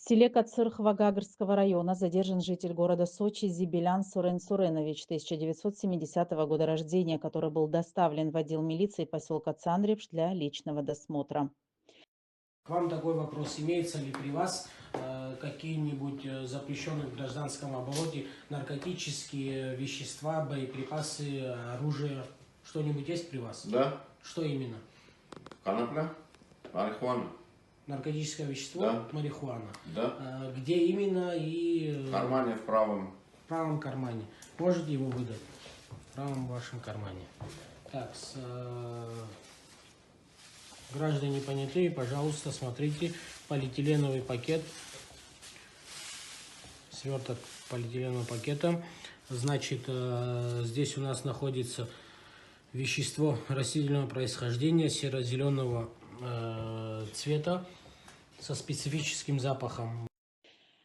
селе Кацырхова Гагарского района задержан житель города Сочи Зибелян Сурен Суренович, 1970 года рождения, который был доставлен в отдел милиции поселка Цандрепш для личного досмотра. К вам такой вопрос. Имеется ли при вас какие-нибудь запрещенные в гражданском обороте наркотические вещества, боеприпасы, оружие? Что-нибудь есть при вас? Да, Что именно? конопля, марихуана. Наркотическое вещество? Да. Марихуана. Да, Где именно и в кармане в правом. в правом кармане? Можете его выдать? В правом вашем кармане. Так, граждане понятые, пожалуйста, смотрите, полиэтиленовый пакет, сверток полиэтиленового пакета. Значит, здесь у нас находится вещество растительного происхождения серо-зеленого цвета со специфическим запахом.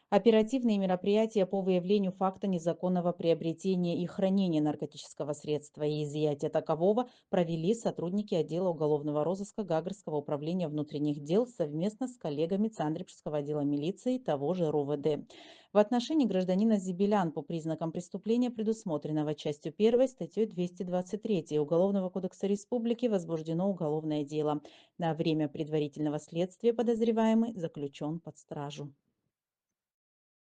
Оперативные мероприятия по выявлению факта незаконного приобретения и хранения наркотического средства и изъятия такового провели сотрудники отдела уголовного розыска Гагарского управления внутренних дел совместно с коллегами Цандрипского отдела милиции того же РУВД. В отношении гражданина Зибелян по признакам преступления, предусмотренного частью 1 статьей 223 Уголовного кодекса Республики, возбуждено уголовное дело. На время предварительного следствия подозреваемый заключен под стражу.